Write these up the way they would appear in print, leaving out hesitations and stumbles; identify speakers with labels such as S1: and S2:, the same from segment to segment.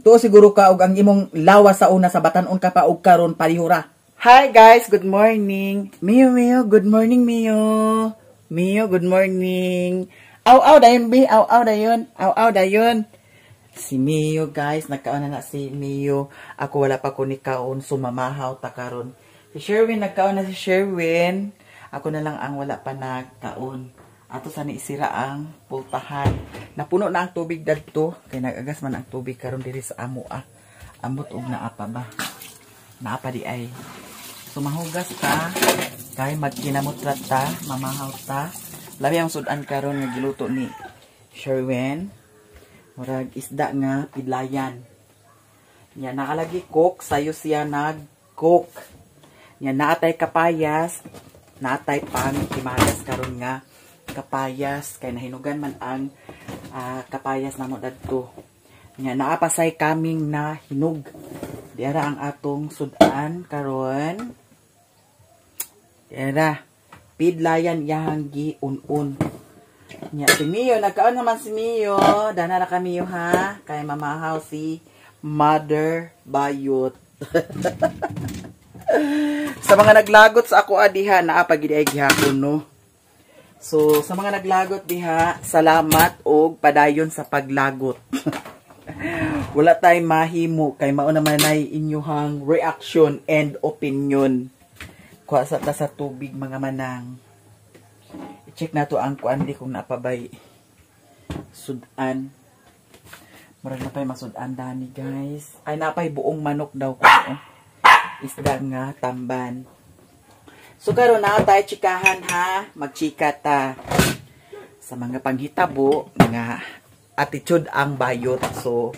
S1: Tuo siguro ka og ang imong lawas sa una sa batanon ka pa og karon palihura. Hi guys, good morning. Mio, good morning Mio. Mio, good morning. Aw dayon bi, aw dayon. Si Mio guys, nagkaon na si Mio. Ako wala pa ko ni kaon, sumamahaw ta karon. Si Sherwin nagkaon na si Sherwin. Ako na lang ang wala pa nagkaon. Ato sa isira ang pultahan. Napuno na ang tubig dadto kay nagagas man ang tubig karon diri sa amo Ambot og naapa ba? Naapa di ay. So mahugas ta kay magkinamutrat ta, mamahaw ta. Labi ang sudan karon nga giluto ni Sherwin. Murag isda nga pidlayan. Nya naalagi cook, sayo siya nag-cook. Nya naatay kapayas, naatay pang timagas karon nga kapayas kay nahinugan man ang kapayas namo dadto. Nya naapasay kaming na hinog. Diara ang atong sudan karon. Diara pidlayan yahang giun-un. Nya si Mio nagkaon naman si Mio. Dana na kami ha kay mamahaw si Mother Bayot. Sa mga naglagot sa ako adiha naa pagid ay gihapon no. So, sa mga naglagot diha, salamat og padayon sa paglagot. Wala tay mahimo kay mao naman ay inyuhang reaction and opinion. Kuha sa ta sa tubig mga manang. I-check nato ang kuandi kung napabay sudan. Murag na pay masudan dani guys. Ay napay buong manok daw ko. Isda nga tamban. So karon na tayo chikahan ha, magchika ta sa mga panghitabo nga attitude ang bayot. So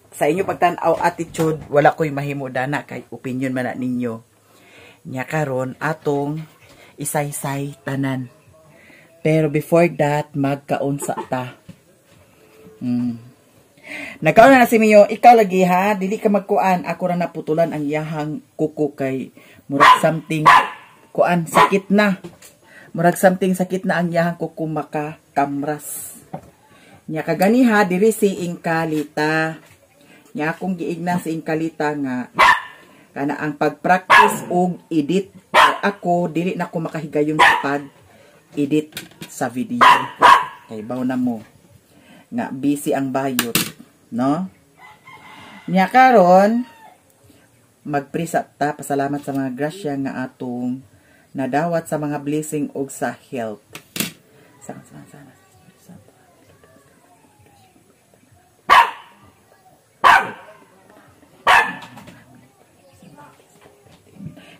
S1: sa inyo pagtan-aw attitude wala koy mahimo dana kay opinion man na ninyo. Nya karon atong isay-say tanan. Pero before that magkaunsa ta. Nagkaon na si Mio, ikaw lagi ha, dili ka magkuan, ako ra naputulan ang iyahang kuko kay murag something kuan sakit na. Murag something sakit na ang yahang kuko makakamras. Nya kaganiha diri si Ingkalita. Nya akong giigna si Ingkalita nga kana ang pag-practice og edit. Ako dili na ko makahigayon sa pag-edit sa video. Kay baw na mo nga busy ang bayot, no? Nya karon mag-presap ta pasalamat sa mga grasya nga atong nadawat sa mga blessing og sa health. Sana.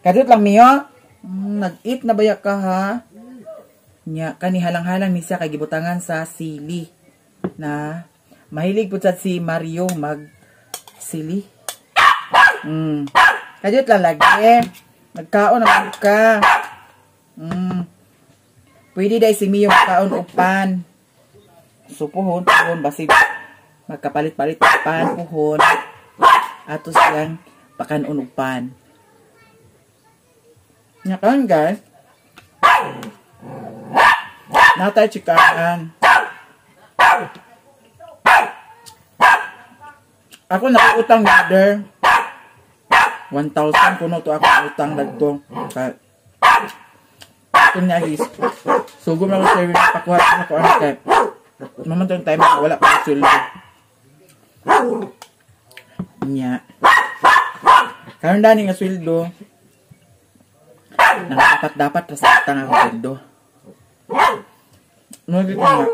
S1: Kadot lang Mio. Nag-eat na baya ka ha? Nya kani halang-halang ni siya kay gibutangan sa sili. Na mahilig pud si Mario mag sili. Kadot lang lagi. Nagkaon naman ka. Pwede dahil si Mio kaon upan. So puhon basi magkapalit-palit upan puhon. Atos lang pakanon upan. Nakaon guys. Natay chikahan. Ako nakuutang Mother 1,000 kuno to ako utang dagto. Ito nga is sugom na ko service pakuha na ko ang kay mamantong time wala pa sweldo nya karon dani nga sweldo dapat sa utang ako sweldo no dito nga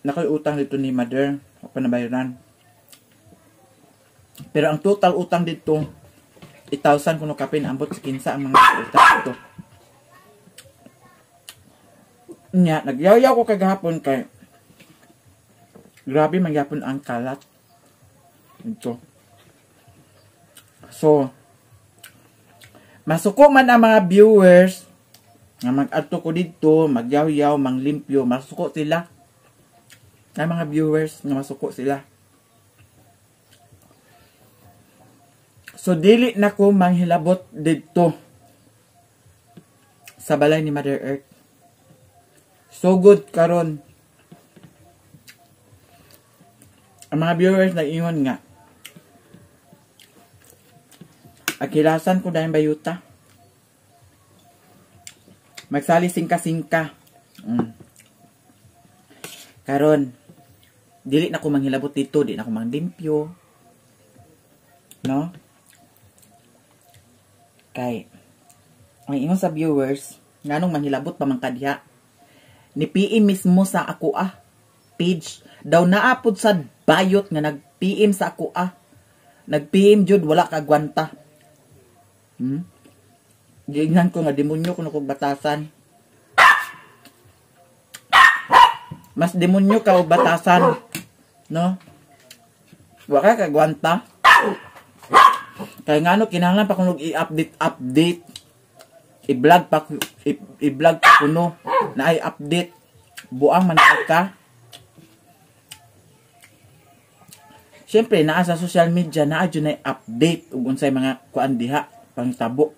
S1: nakoy utang dito ni Mother pa nabayaran pero ang total utang dito 8,000 kuno kapin ambot sa kinsa ang mga utang dito. Nya nagyayaw ko kagahapon kay grabe magyapon ang kalat ito. So masuko man ang mga viewers nga mag-adto ko dito, magyaw-yaw, manglimpyo, masuko sila. Ang mga viewers nga masuko sila. So dili na ko manghilabot dito sa balay ni Mother Earth. So good karon. Ang mga viewers nag-ingon nga Agilasan ko dahil bayuta. Magsali singka-singka. Karon, dili na ko manghilabot dito, di na ko manglimpyo. No? Kay, ang ingon sa viewers, nganong manghilabot pa man kadya. Ni PM mismo sa ako page. Daw naapod sa bayot nga nag-PM sa ako Nag-PM jud, wala kagwanta. Giingnan ko nga demonyo kuno kog batasan. Mas demonyo ka og batasan, no? Wa ka kagwanta. Kaya ngano kinahanglan pa kuno i-update. I-vlog pa kuno na ay update. Buang man ka. Siyempre naa sa social media naa jud na update ug unsay mga kuan diha pangtabo.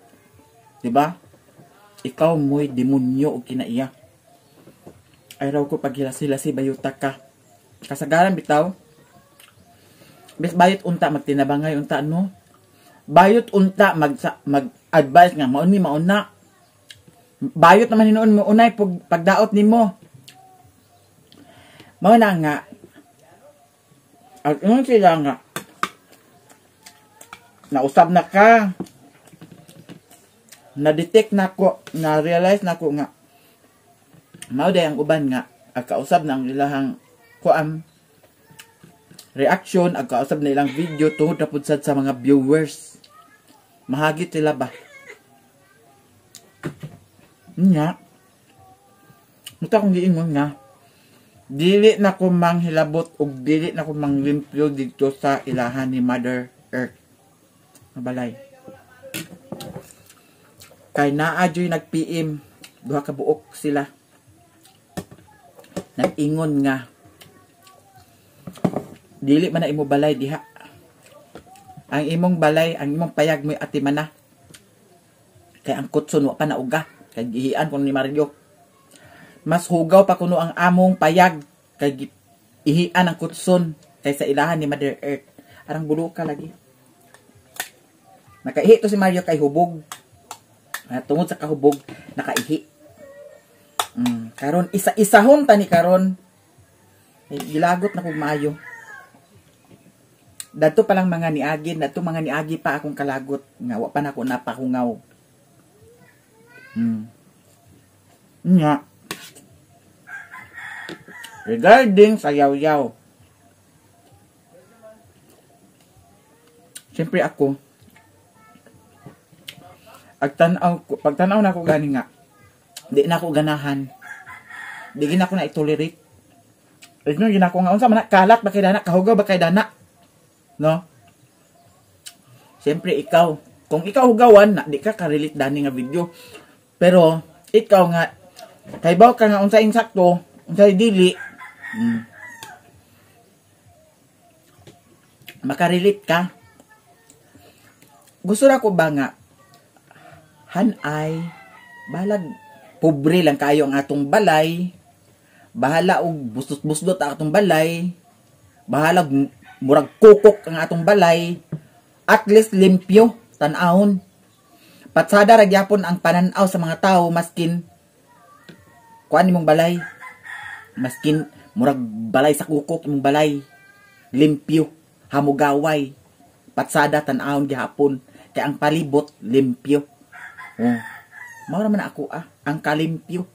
S1: Diba? Ikaw mo'y demonyo o kinaiya. Ay raw ko paghilasi-lasi bayuta ka. Kasagaran bitaw. Bis bayot unta magtinabangay unta no. Bayot unta mag-advise nga mauna. Bayot naman hinuon mo unay pagdaot nimo. Mao na nga. At yun sila nga. Nausap na ka. Na-detect na ko, na-realize na ko nga mao day ang uban nga agkausab na ang ilahang kuan reaction, agkausab na ilang video tungod na pud sad sa mga viewers. Mahagit sila ba? Nya. Muta kong giingon nga dili na ko manghilabot ug dili na ko manglimpyo dito sa ilahan ni Mother Earth. Mabalay. Kay naa joy nag-PM, duha ka buok sila. Nag-ingon nga dili man na imo balay diha. Ang imong balay, ang imong payag mo'y atimana. Kay ang kutson wa pa nauga, kay gihian kuno ni Mario. Mas hugaw pa kuno ang among payag kay ihian ang kutson kaysa ilahan ni Mother Earth. Arang buluka lagi. Nakaihi to si Mario kay hubog. Tungod sa kahubog, nakaihi. Karon isa-isahon tani karon. Gilagot na kog maayo. Dadto pa lang mga niagi, dadto mga niagi pa akong kalagot nga wa pa nako napahungaw. Nya. Regarding sa yaw-yaw. Siyempre ako pagtanaw na ako gani nga di na ako ganahan, di gina ko na itolerate. Ito gina ko nga unsa man kalat ba kay dana, kahugaw ba kay dana, no? Siyempre ikaw, kung ikaw hugawan na di ka ka-relate dani nga video, pero ikaw nga kay baw ka nga unsa insakto unsa dili, makarelate ka. Gusto na ko ba nga hanay, balag, pobre lang kayo ang atong balay, bahala og busdot-busdot ang atong balay, bahala murag kukok ang atong balay, at least limpyo, tan-ahon. Patsada ragyapon ang pananaw sa mga tao, maskin, kuan imong balay, maskin, murag balay sa kukok imong balay, limpyo, hamugaway, patsada tan-ahon gihapon, kay ang palibot, limpyo. Mao naman ako ang kalimpyo.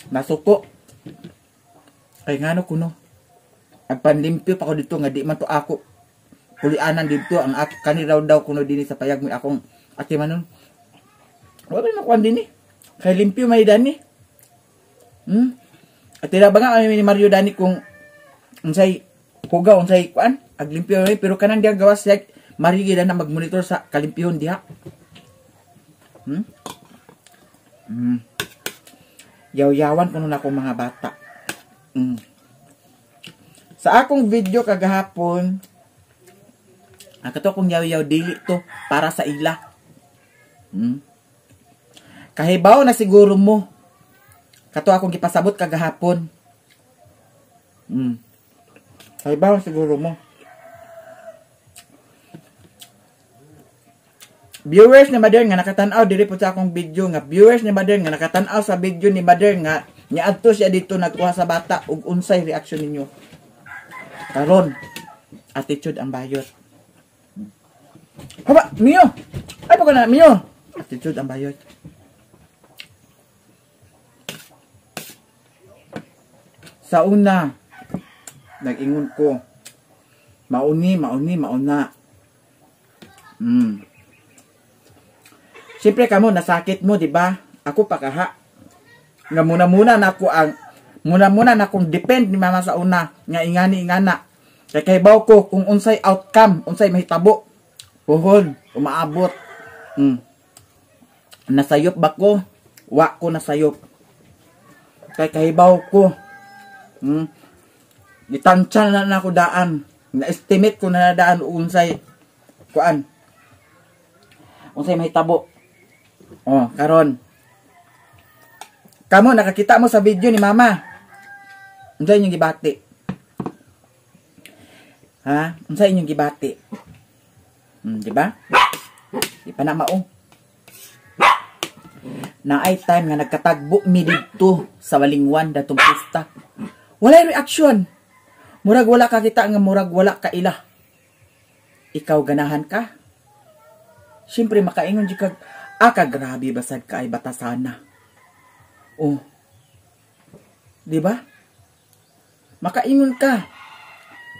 S1: Nasuko. Kay ngano kuno. Ang panlimpyo pa ko dito nga di man to ako. Kulianan dito ang kani daw kuno dinhi sa payag mo akong ati manon. Wala na kuan dinhi. Kay limpyo may dani. At tira ba nga ni Mario dani kung unsay hugaw unsay kuan aglimpyo pero kanang diya gawas like Mario gida na mag-monitor sa kalimpihon diha. Yaw-yawan kuno na akong mga bata. Sa akong video kagahapon, ang kato kong yaw-yaw dili to para sa ila. Kahibaw na siguro mo. Kato akong gipasabot kagahapon. Kahibaw na siguro mo. viewers ni Mother nga nakatan-aw diri po sa akong video nga viewers ni Mother nga nakatan-aw sa video ni Mother nga niadto siya dito nagkuha sa bata ug unsay reaction ninyo karon attitude ang bayot. Haba Mio ay pa na Mio attitude ang bayot. Sa una nag-ingon ko mauna Siyempre kamo nasakit mo, di ba? Ako pa kaha. Nga muna na akong depend ni mama sa una nga ingana. Kay kaybaw ko kung unsay outcome, unsay mahitabo. Puhon, umaabot. Nasayop ba ko? Wa ko nasayop. Kay kahibaw ko. Gitansya na ako daan. Na-estimate ko na daan unsay kuan. Unsay mahitabo. Karon. Kamo nakakita mo sa video ni mama. Unsay inyong gibati? Ha? Unsay inyong gibati? Di ba? Di pa na mao. Na ay time nga nagkatagbo mi didto sa Walingwan datong pista. Walay reaction. Murag wala ka kita nga murag wala ka ila. Ikaw ganahan ka? Siyempre makaingon di kag grabe basad ka ay batasana. Di ba? Makaingon ka.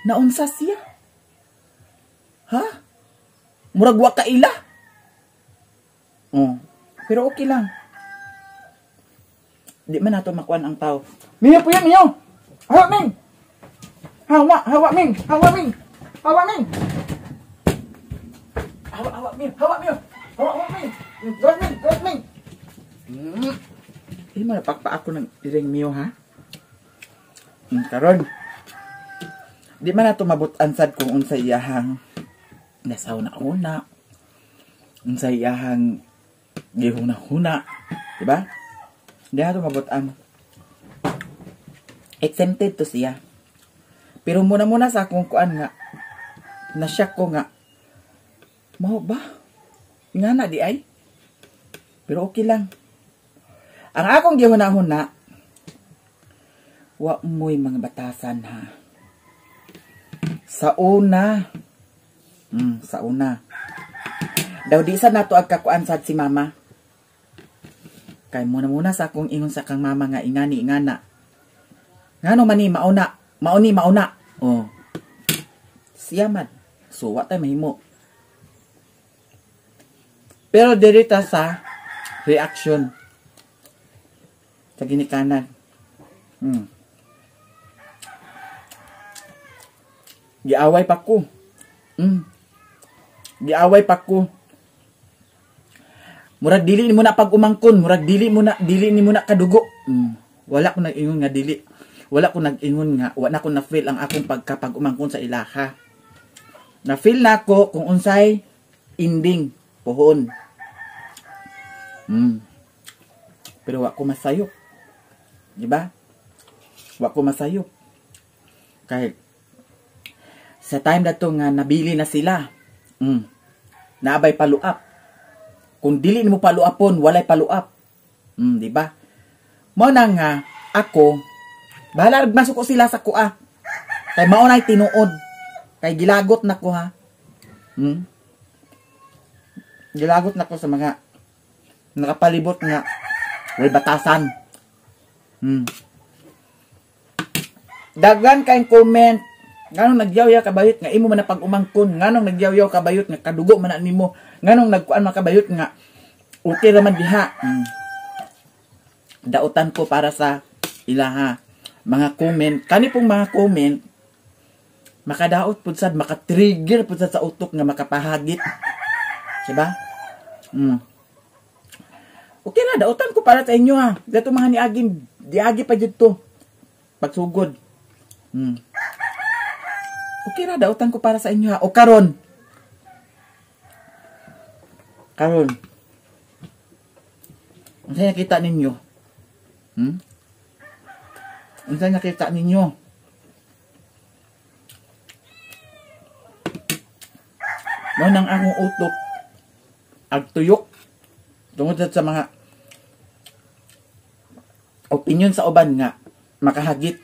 S1: Naunsa siya? Ha? Murag wa ka ila. Pero okay lang. Di man nato makuan ang tao. Miyo po yan, Miyo! Hawa, Ming! Hawa, Ming! Hawa, Ming! Hawa, Ming! Hawa, Ming! Hawa, Ming! Hawa, Ming! Hawa, Ming! Hindi mo napakpa ako ng iring Miyo, ha? Karon. Di man nato mabutan sad kung unsay iyahang nasaw na una. Unsay iyahang gihuna-huna. Diba? Hindi nato mabutan. Exempted to siya. Pero muna sa akong kuan nga, nasyak ko nga, mau ba? Nga na di ay? Pero okay lang. Ang akong gihuna-huna, wa mo'y mga batasan ha. Sa una. Sa una. Daw di sa nato agkakuan sad si mama. Kay muna sa akong ingon sa kang mama nga ingana. Ngano man ni mauna. Siya man. So wa tay mahimo. Pero dirita sa reaction. Sa ginikanan. Giaway pa ko. Giaway pa ko. Murag dili ni mo na pag-umangkon, murag dili ni mo na kadugo. Wala ko nag-ingon nga dili. Wala ko nag-ingon nga, wala ko na-feel ang akong pagkapag-umangkon sa ilaha. Na-feel na ko kung unsay ending pohon. Pero wa ko masayop. Di ba? Wa ko masayop. Kay sa time na to nga nabili na sila. Naabay paluap. Kung dili nimo paluapon, walay paluap. Di ba? Mo na nga ako bahala masuk ko sila sa kuha. Kay mao nay tinuod. Kay gilagot na ko ha. Gilagot na ko sa mga nakapalibot nga way batasan. Daghan kayong comment. Nganong nagyaw-yaw kabayot nga imo man na pag-umangkon. Nganong nagyaw-yaw kabayot nga kadugo man na nimo. Nganong nagkuan man kabayot nga okay raman diha. Dautan ko para sa ilaha. Mga comment. Kani pong mga comment makadaot pud sad, maka-trigger pud sad sa utok nga makapahagit. Diba? Okay na, dautan ko para sa inyo ha. Dato mga diagi pa dito. Pagsugod. Okay na, dautan ko para sa inyo ha. O karon. Ano nakita ninyo? Ano nakita ninyo? Mo nang akong utok. agtuyok tungod sa mga opinion sa uban nga makahagit.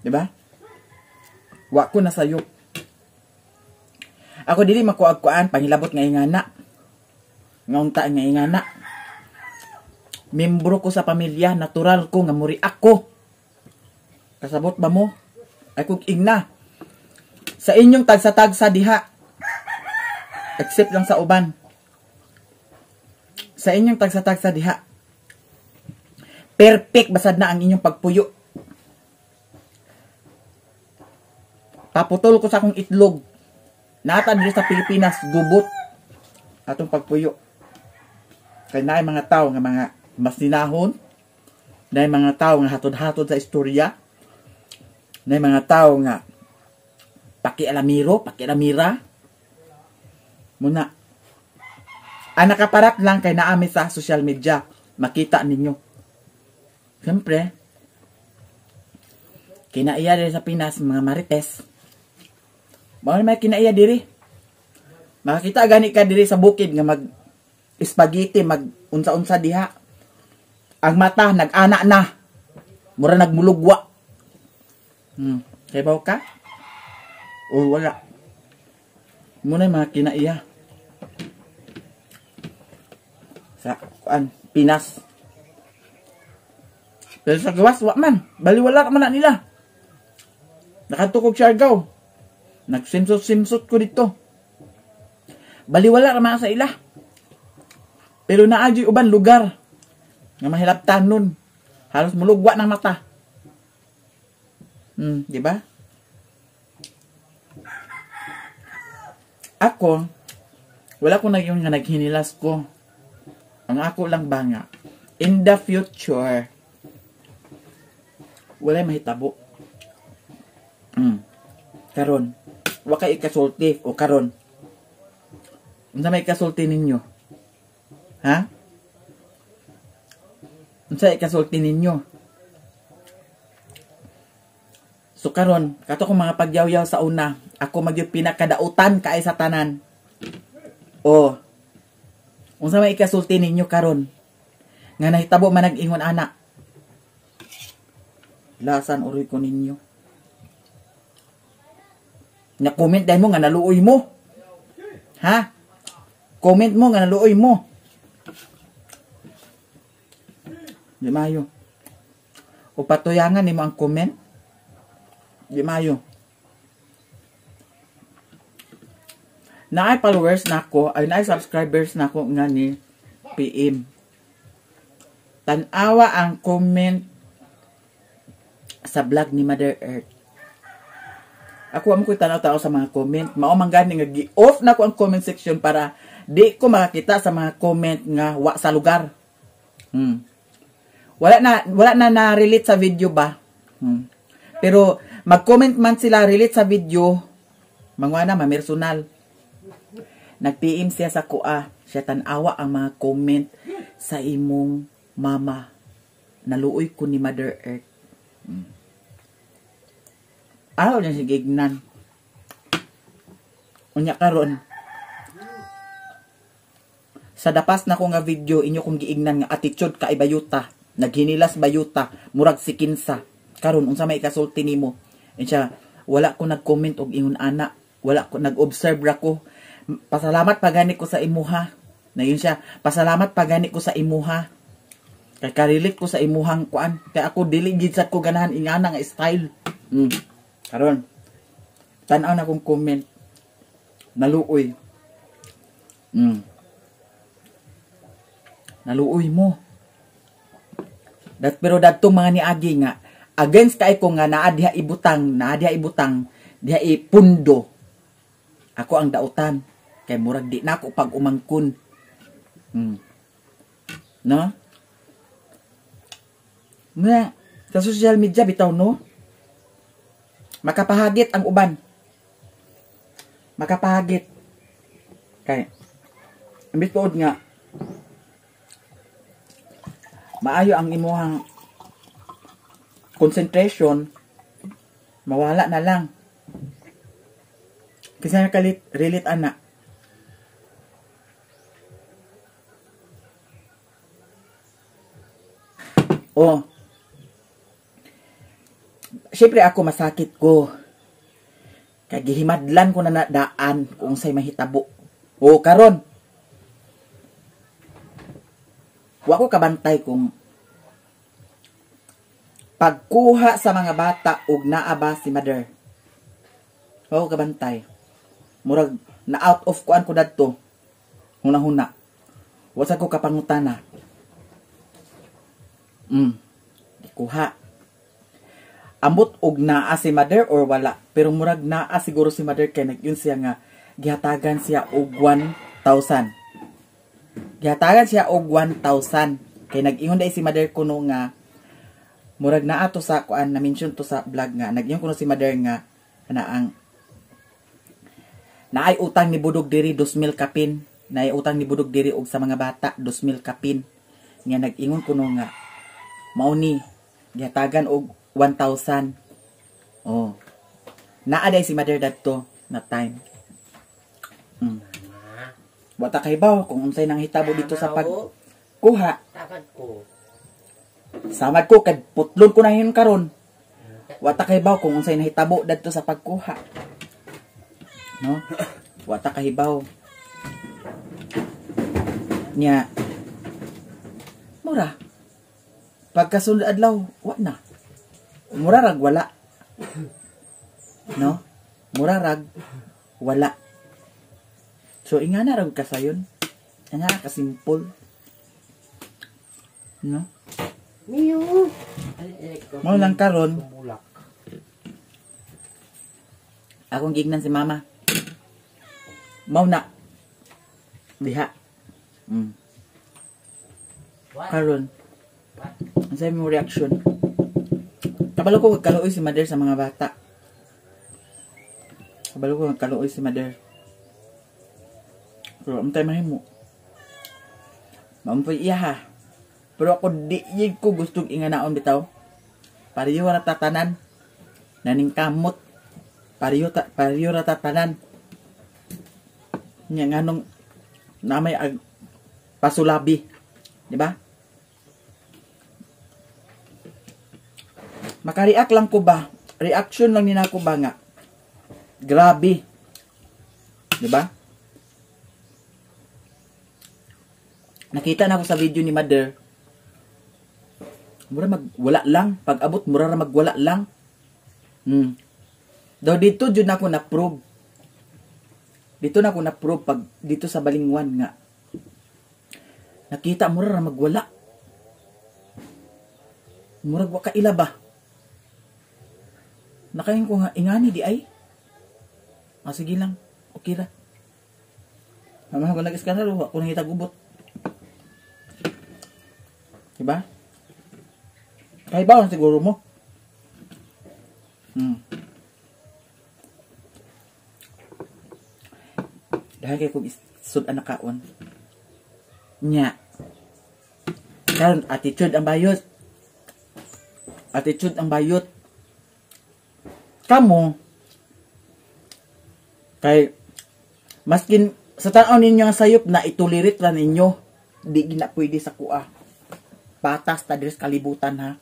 S1: Diba? Wa ko nasayop. Ako dili makuag-kuan pangilabot nga ingana. Nga unta nga ingana. Membro ko sa pamilya, natural ko nga muri ako. Kasabot ba mo? Ay kung igna. Sa inyong tagsa-tagsa diha. Except lang sa uban. Sa inyong tagsa-tagsa diha. Perfect basad na ang inyong pagpuyo. Paputol ko sa akong itlog. Nata dito sa Pilipinas, gubot. Atong pagpuyo. Kaya na mga tao nga mga mas ninahon. Na mga tao nga hatod-hatod sa istorya. Na mga tao nga pakialamira. Muna. Ang nakaparat lang kay naami sa social media. Makita ninyo. Siyempre, kinaiya diri sa Pinas, mga marites. Mga may kinaiya diri. Makakita gani ka diri sa bukid nga mag spaghetti, mag unsa-unsa diha. Ang mata, nag-ana na. Mura nagmulugwa. Kaya ka? O wala. Muna mga kinaiya. Sa Pinas. Pero sa gawas, wa man. Baliwala man na nila. Nakatukog Siargao. Nagsimsot-simsot ko dito. Baliwala naman sa ila. Pero naadyo uban lugar. Nga mahilaptan nun. Halos mulugwa ng mata. Diba? Ako, wala ko na yung naghinilas ko. Ang ako lang ba nga, in the future, wala mahitabo. Karon, wa kay ikasulti o karon. Unsa may ikasulti ninyo? Ha? Unsa ikasulti ninyo? So karon, kato kong mga pagyaw-yaw sa una, ako magyud pinakadautan kaay sa tanan. O, unsa may ikasulti ninyo karon? Nga nahitabo man nag-ingon anak. Lasan uri ko ninyo. Na-comment dahil mo nga naluoy mo. Ha? Comment mo nga naluoy mo. Di mayo. O patuyangan ni mo ang comment. Di mayo. Naay followers na ako, ay naay subscribers na ako nga ni PM. Tanawa ang comment sa vlog ni Mother Earth. Ako amo ko tanaw-tanaw sa mga comment. Mao man gani nga gi-off na ko ang comment section para di ko makakita sa mga comment nga wa sa lugar. Wala na na-relate sa video ba? Pero mag-comment man sila relate sa video, mangwana mamersonal. Nag-PM siya sa kuha. Siya tanawa ang mga comment sa imong mama. Naluoy ko ni Mother Earth. Araw niya si Gignan. Unya karon. Sa dapas na ko nga video, inyo kong giignan nga attitude ka ibayuta. Naghinilas bayuta. Murag si Kinsa. Karon unsa may ikasulti nimo? Insya, wala ko nag-comment og ingon ana. Wala ko nag-observe ra ko. Pasalamat pagani ko sa imuha. Na yun siya. Pasalamat pagani ko sa imuha. Kay karelate ko sa imuhang kuan. Kay ako dili gid sad ko ganahan ingana nga style. Karon. Tan-aw na kong comment. Naluoy. Naluoy mo. Pero dadtong mga niagi nga against kay ko nga naa diha ibutang, diha ipundo. Ako ang dautan kay murag di nako pag umangkon. No? Nga sa social media bitaw no. Makapahagit ang uban. Makapahagit. Kay imbis tuod nga maayo ang imuhang concentration, mawala na lang. Kasi nakalit relate ana. Oh, syempre ako masakit ko. Kay gihimadlan ko na nadaan kung say mahitabo. O karon. Wa ko kabantay kung pagkuha sa mga bata ug naa ba si mother. Wa ko kabantay. Murag na out of kuan ko dadto. Huna-huna. Wa sa ko kapangutana. Kuha. Ambot og naa si mother or wala, pero murag naa siguro si mother kay nagyun siya nga gihatagan siya og 1,000. Gihatagan siya og 1,000 kay nag-ingon dai si mother kuno nga murag naa to sa kuan na mention to sa vlog nga nag-ingon kuno si mother nga ang naay utang ni budog diri 2,000 kapin, naay utang ni budog diri og sa mga bata 2,000 kapin. Nga nag-ingon kuno nga mao ni gihatagan og 1,000. Oh. Naaday si mother dadto na time. Wata kay baw kung unsay nang hitabo dito sa pagkuha. Samad ko kay putlon ko na yun karon. Wata kay baw kung unsay nahitabo dadto sa pagkuha. No? Wata kay baw. Nya mura. Pagkasunod adlaw, wa na. Murarag wala. No? Murarag wala. So ingana rag ka sayon. Ingana ka simple. No?
S2: Miyo.
S1: Mo lang karon. Akong gignan si mama. Mau na. Diha. Karon. Ang sabi mo reaction. Kabalo ko kaluoy si mother sa mga bata. Kabalo ko kaluoy si mother. Pero ang tayo mahimo. Mampoy iya ha. Pero ako di ko gustong inganaon bitaw. Pariyo ratatanan. Naning kamot. Pariyo ratatanan. Nya nganong namay pasulabi. Di ba? Makareact lang ko ba? Reaction lang nina ko ba nga? Grabe. Diba? Nakita na ako sa video ni mother. Mura magwala lang. Pag abot, mura na magwala lang. Daw dito dyan ako na-prove. Dito na ako na-prove pag dito sa Balingwan nga. Nakita, mura na magwala. Murag wa kaila ba? Nakain ko nga, ingani di ay. Sige lang. Okay ra. Mama ko nag-iskandalo, ako nang itagubot. Diba? Kaibawan siguro mo. Dahil kayo kong isud ang nakaon. Nya. Karon attitude ang bayot. Attitude ang bayot. Kamu kay maskin sa tanaw ninyo ang sayop na itulirit ra ninyo, di gina pwede sa kuha. Patas ta diri sa kalibutan ha.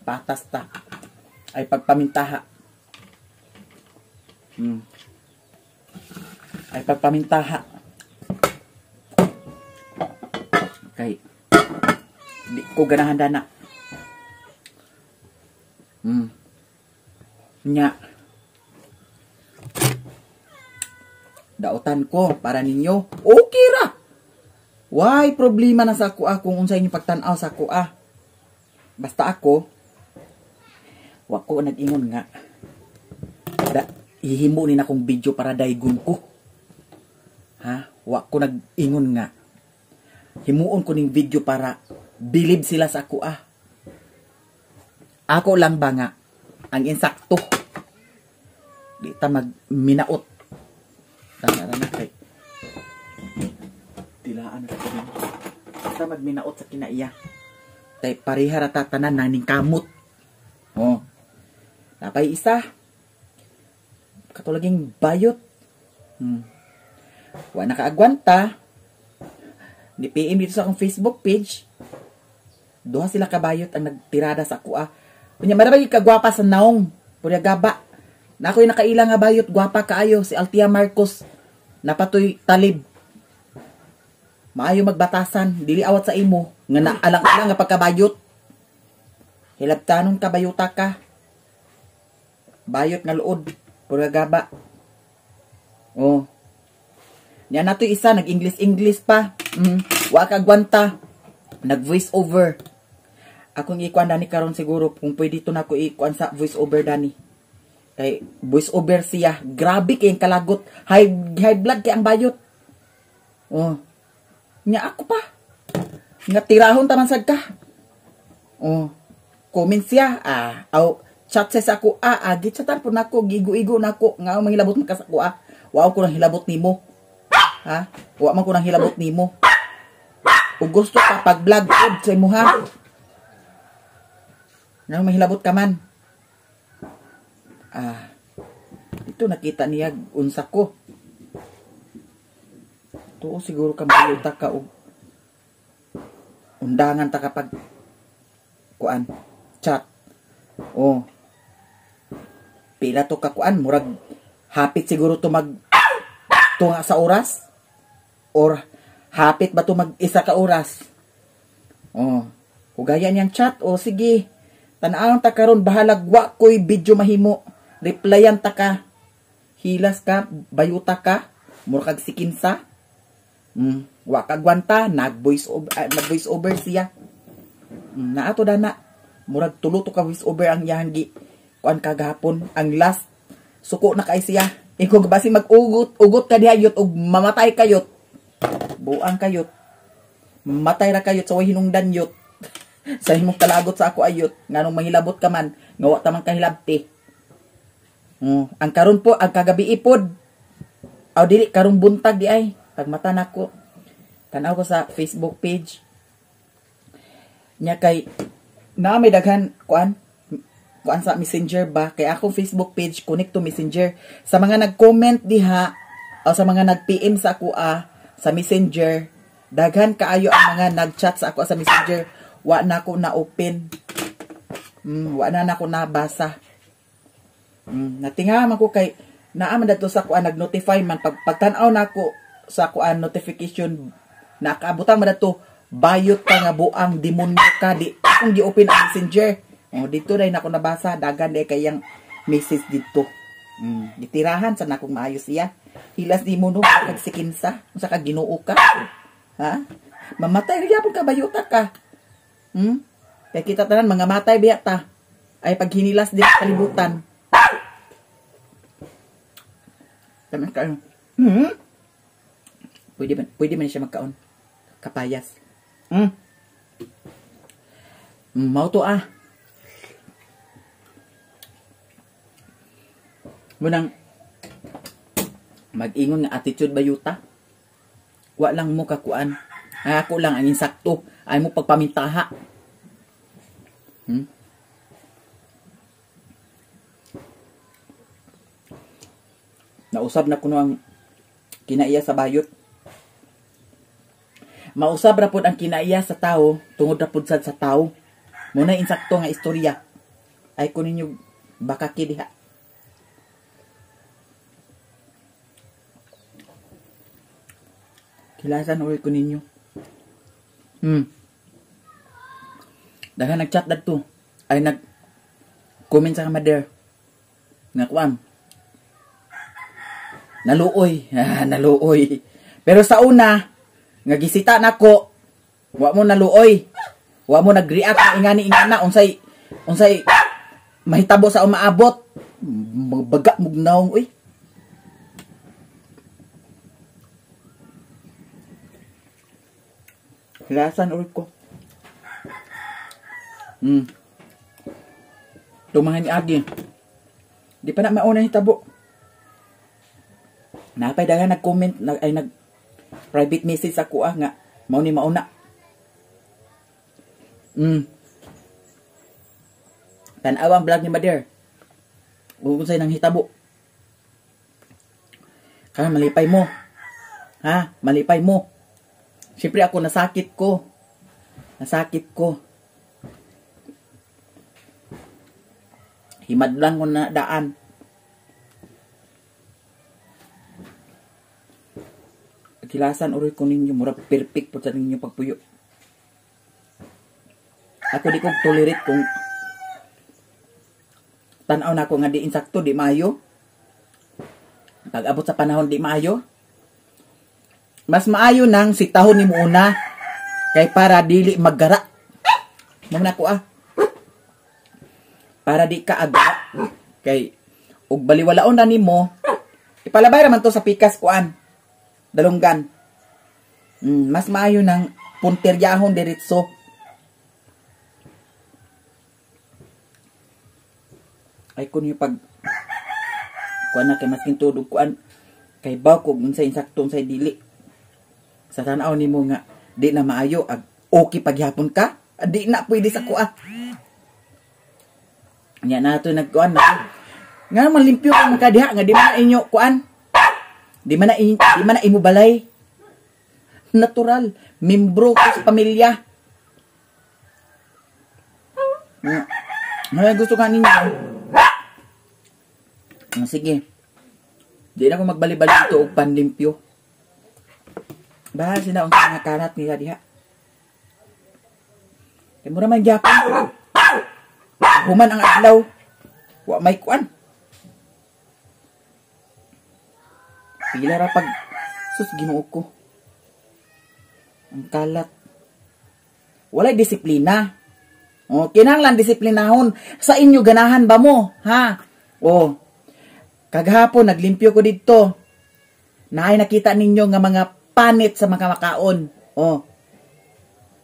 S1: Patas ta. Ay pagpamintaha. Ay pagpamintaha. Kay di ko ganahan dana. Nya dautan ko para ninyo okay ra. Why problema na sa kuha kung unsay inyong pagtan-aw sa kuha. Basta ako wa ko nag-ingon nga ihimo ni na kong video para daygon ko. Ha? Wa ko nag-ingon nga himuon ko ning video para bilib sila sa kuha. Ako lang ba nga ang insakto. Di ta magminaot. Tara na kay. Tilaan na kay. Di ta magminaot sa kinaiya. Tay pareha ra tatanan naning kamot. Oh. Napay isa. Katulaging bayot. Wa nakaagwanta. Di PM dito sa akong Facebook page. Duha sila kabayot ang nagtirada sa kuha. Kunya marabay kagwapa sa naong. Purya gaba. Na ako'y nakailang nga bayot, gwapa kaayo, si Altia Marcos. Napatoy talib. Maayo magbatasan, dili awat sa imo. Nga naalang-alang nga pagkabayot. Hilabtanon ka, bayota ka. Bayot nga luod. Purya gaba. Oh. Yan na to isa, nag-English pa. Wa ka gwanta. Nag-voice over. Akong ikuan dani karon siguro kung pwede to na ko ikuan sa voice over dani. Kay voice over siya. Grabe kay kalagot. High blood kay ang bayot. Oh. Nya ako pa. Nga tirahon taman sad ka. Oh. Comment siya. Chat sa ako. Gitsatan po nako, gigo-igo nako. Nga manghilabot man ka sa ako. Wa ko nang hilabot nimo. Ha? Wa man ko nang hilabot nimo. Kung gusto ka pag-vlog sa imo ha. Nga mahilabot ka man. Ito nakita niya unsa ko. Tuo siguro ka mayuta ka og undangan ta kapag kuan chat. Oh. Pila to ka kuan murag hapit siguro to mag tunga sa oras or hapit ba to mag isa ka oras. Oh. Ugaya niyang chat o sige. Tanawang ta karon bahalag wa ko'y video mahimo. Replyan ta ka. Hilas ka, bayuta ka, mura kag sikinsa. Wa ka gwanta, nag-voice over siya. Naato dana. Murag tulo to ka voice over ang yahangi. Kuan kagahapon, ang last suko na kay siya. Ikaw basi mag-ugot ka dihayot og mamatay kayot. Buang kayot. Matay ra kayot sa way hinungdan yot. Sa himong kalagot sa ako ayot, nganong mahilabot ka man, ngawa tamang kahilabti. Ang karon po, ang kagabi ipod. Aw dili karong buntag di ay, pagmata nako. Tanaw ko sa Facebook page. Nya kay na may daghan kuan sa Messenger ba, kay akong Facebook page connect to Messenger. Sa mga nag-comment diha o sa mga nag-PM sa ako sa Messenger, daghan kaayo ang mga nag-chat sa ako sa Messenger. Wa na ko na open. Wa na ako nabasa. Natingaman ko kay naaman dato sa kuan nag-notify man pagtan-aw nako sa kuan notification nakaabutan man dato bayot ka nga buang demonyo ka di akong gi-open ang Messenger. Dito dai nako nabasa dagan day kayang message dito. Gitirahan sa nakong maayos siya. Hilas di mo no kag sikinsa unsa ka Ginoo ka. Ha? Mamatay ra gyapon ka bayota ka. Kaya kita tanan mga matay biya ta. Ay pag hinilas din sa kalibutan. Taman ka. Pwede man siya magkaon. Kapayas. Mao to Munang mag-ingon nga attitude bayuta. Wa lang mo kakuan. Ako lang ang insakto. Ay mo pagpamintaha. Nausab na kuno ang kinaiya sa bayot. Mausab ra pod ang kinaiya sa tao tungod ra pod sad sa tao. Muna insakto nga istorya. Ay kunin ninyo baka kidiha. Kilasan ulit ko ninyo. Dahil nag-chat dito. Ay nag-comment sa kamader. Nga kuan. Naluoy. Naluoy. Pero sa una, nga gisita nako, wa mo naluoy. Wa mo nag-react ingani-ingana. Unsay mahitabo sa umaabot. Magbaga mugnaong, uy. Hilasan ulit ko. Tumahan ni Agi. Di pa na mauna hitabo. Napay dagan nag-comment, nag-private message ako nga. Mao ni mauna. Tanaw ang vlog ni Mader. Unsay nang hitabo. Kaya malipay mo. Ha? Malipay mo. Siyempre ako nasakit ko. Himadlang ko na daan. Kilasan uri ko ninyo, mura perfect po sa ninyo pagpuyo. Ako di ko tolerate kung tanaw na ako nga di insakto, di maayo. Pag-abot sa panahon, di maayo. Mas maayo nang sitahon ni mo una kay para dili maggara. Muna ko para di ka aga. Kay ug baliwalaon na nimo, ipalabay raman to sa pikas kuan. Dalunggan. Mas maayo ng punteryahon diretso. Ay kun yung pag kuan na kay maskin tudog kuan kay baw ko unsay insakto unsay dili. Sa tanaw nimo nga di na maayo ag okay paghapon ka, di na pwede sa kuan. Nya nato nagkuan na. Nga malimpyo ka makadiha nga di man inyo kuan. Di man na imo balay. Natural, membro ko sa pamilya. Nga gusto ka ninyo. Sige. Di na ako magbali-bali ito o panlimpyo. Bahal sila ang mga kanat nila diha. Kaya mura man gyapon. Human ang adlaw. Wa may kuan. Pila ra pag sus Ginoo ko. Ang kalat. Walay disiplina. O, kinahanglan disiplinahon. Sa inyo ganahan ba mo? Ha? O, kaghapon naglimpyo ko dito. Naay nakita ninyo nga mga panit sa mga makaon. O,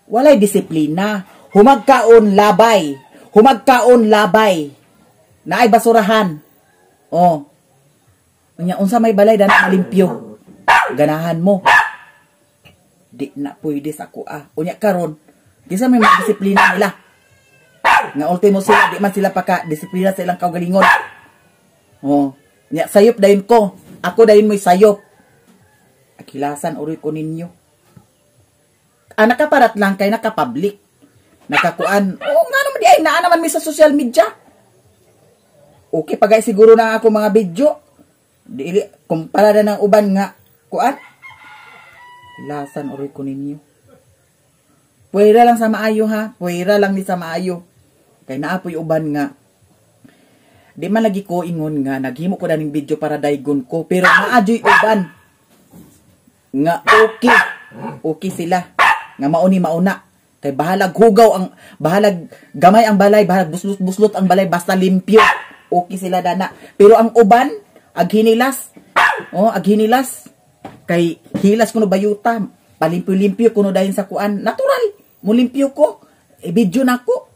S1: walay disiplina. Humagkaon labay. Humagkaon labay. Naay basurahan. O, unsa may balay dana malimpyo. Ganahan mo. Di na pwede sa kuha. Unya karon, kisa may mga disiplina nila. Nga ultimo sila, di man sila paka-disiplina sa ilang kaugalingon. Oh, nya sayop dayon ko. Ako dayon mo'y sayop. Akilasan uri ko ninyo. Nakaparat lang kay naka-public. Nakakuan. Oo nga naman di ay naa naman mi sa social media. Okay pagay siguro na ako mga video. Dili kumpara na ng uban nga kuan. Lasan uri ko ninyo. Puwera lang sa maayo ha. Puwera lang ni sa maayo. Kay naapoy uban nga. Di man lagi ko ingon nga naghimo ko daning video para daygon ko. Pero maajoy uban. Nga okay. Okay sila. Nga mauni mauna. Kay bahalag hugaw ang bahalag gamay ang balay, bahalag buslot-buslot ang balay basta limpyo. Okay sila dana. Pero ang uban aghinilas. Oh, aghinilas. Kay hilas kuno bayuta, palimpyo-limpyo kuno dayon sa kuan. Natural, mulimpyo ko. Video nako.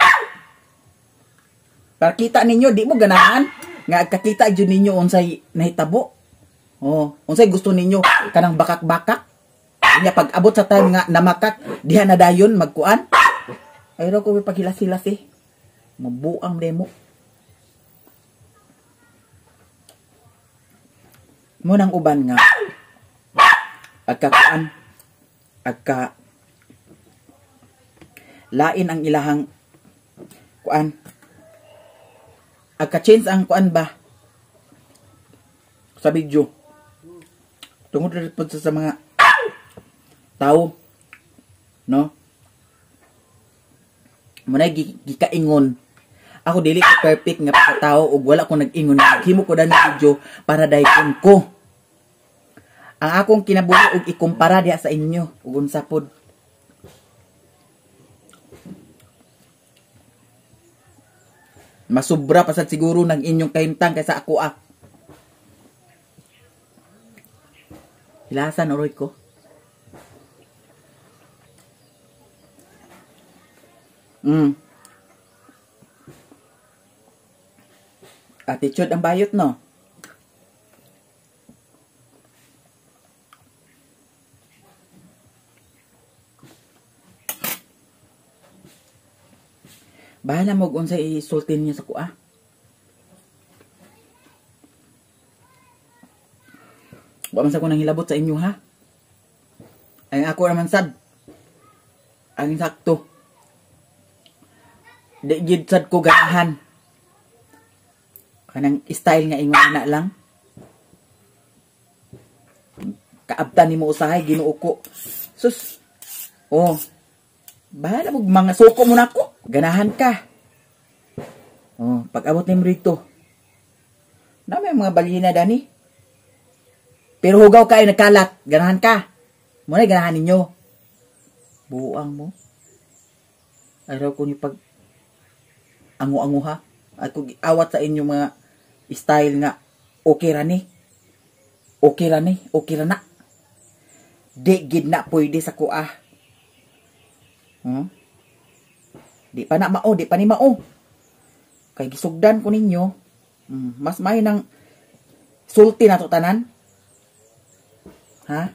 S1: Para kita ninyo di mo ganahan nga kakita jud ninyo unsay nahitabo. Oh, unsay gusto ninyo kanang bakak-bakak. Nya pag abot sa time nga namakak, diha na dayon magkuan. Ayro ko paghilas-hilas Mabuang demo. Mo nang uban nga agkakuan lain ang ilahang kuan agka-change ang kuan ba sa video tungod repod sa mga tao no muna gikaingon ako dili ko perfect nga pagkatao ug wala ko nag-ingon naghimo ko dani video para dayon ko ang akong kinabuhi ug ikumpara diha sa inyo ug unsa pod. Masubra pa sad siguro ng inyong kahimtang kaysa ako Hilasan oroy ko. Attitude ang bayot no. Bahala mo kung sa isultin niya sa kuha. Huwag man sa ko nang hilabot sa inyo ha. Ay ako naman sad. Ang sakto. Di gid sad ko ganahan. Kanang style nga ingon ana lang. Kaabtan nimo usahay Ginoo ko. Sus. Oh. Bahala mo mga suko mo nako. Ganahan ka. Oh, pag-abot nimo rito. Na may mga balina dani. Pero hugaw ka ay nagkalat. Ganahan ka. Muna ganahan ninyo. Buang mo. Araw ko ni pag angu-angu ha. At kung awat sa inyo mga style nga okay ra ni. Okay ra ni. Okay ra na. Di gid na pwede sa kuha. Di pa na mao. Di pa ni mao. Kay gisugdan ko ninyo. Mas may nang sulti na to tanan. Ha?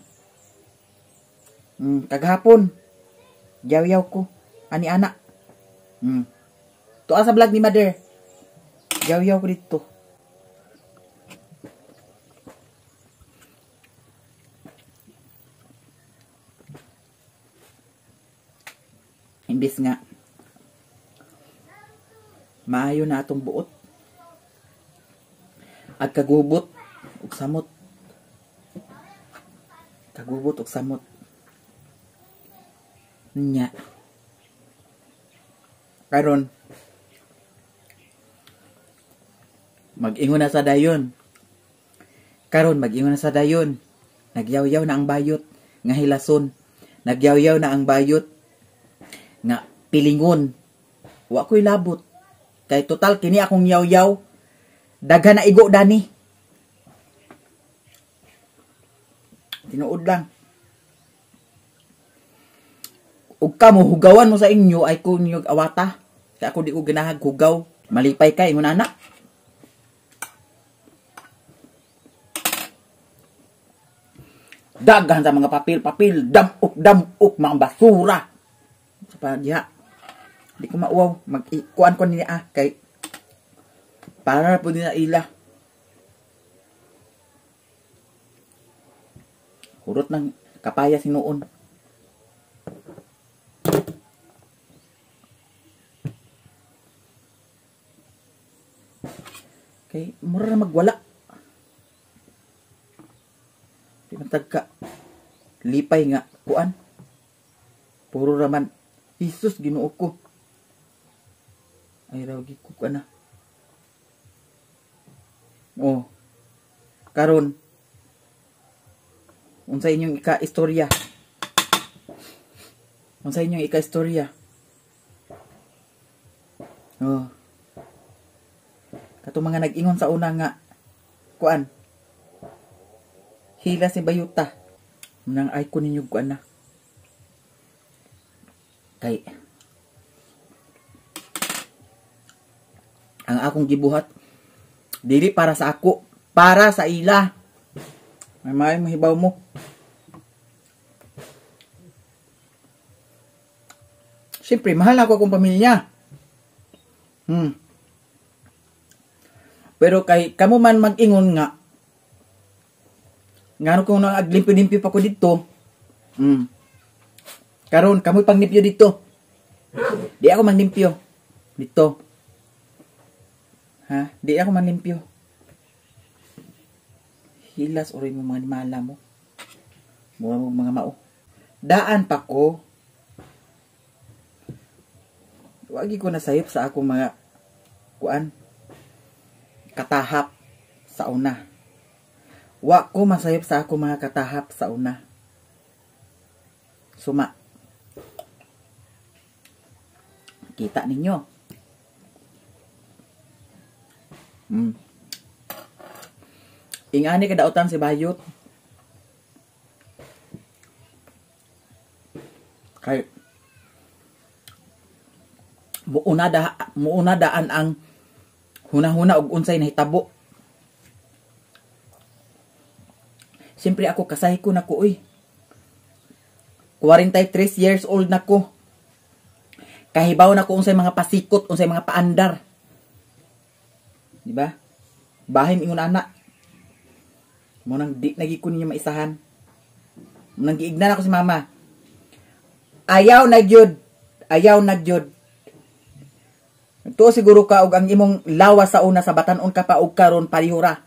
S1: Kagahapon. Yaw-yaw ko. Ani anak. Tuwa sa vlog ni mother. Yaw-yaw ko dito. Imbis nga maayo na atong buot at kagubot ug samot. Kagubot ug samot nya karon mag-ingon na sa dayon. Karon mag-ingon na sa dayon. Nagyaw-yaw na ang bayot nga hilason. Nagyaw-yaw na ang bayot nga pilingon. Wa ko'y labot. Kay total kini akong yaw-yaw. Daghan na igo dani. Tinuod lang. Ug kamo hugawan mo sa inyo ay kunyog awata. Kaya ako di ko ginahag hugaw. Malipay ka ingon anak. Daghan sa mga papel-papel, damok-damok, mga basura. Sa padya. Di ko mauwaw. Mag-ikuan ko niya kay para po din na ila. Hurot ng kapaya sinuon. Kay mura na magwala. Di man tagka lipay nga kuan. Puro raman Jesus Ginoo ko. Ay raw gi ko na. Oh. Karon unsa inyong ika-istorya? Unsa inyong ika-istorya? Oh. Katong mga nag-ingon sa una nga kuan. Hila si bayuta. Nang ay ko ninyo kuan na. Kay ang akong gibuhat dili para sa ako, para sa ila. May mahibaw mo. Siyempre, mahal ako akong pamilya. Pero kay kamo man mag-ingon nga ngano kung nag-limpyo-limpyo pa ko dito. Karon kamoy pang limpyo dito. Di ako man limpyo dito. Ha? Di ako man limpyo. Hilas oray mo mga animala mo. Mga mao. Daan pa ko. Wagi ko nasayop sa akong mga kuan. Katahap sa una. Wa ko masayop sa akong mga katahap sa una. Suma. Kita ninyo. Ingani kadautan si bayot. Kay muuna daan ang hunahuna og unsay nahitabo. Siyempre ako kasay ko na ko 43 years old na ko. Kahibaw na ko unsay mga pasikot, unsay mga paandar. Di ba? Bahim ingon anak. Mo nang di nagi ko ninyo maisahan. Nang giignan ako si mama. Ayaw na gyud. Tuo siguro ka og ang imong lawas sa una sa batan-on ka pa og karon pareho ra.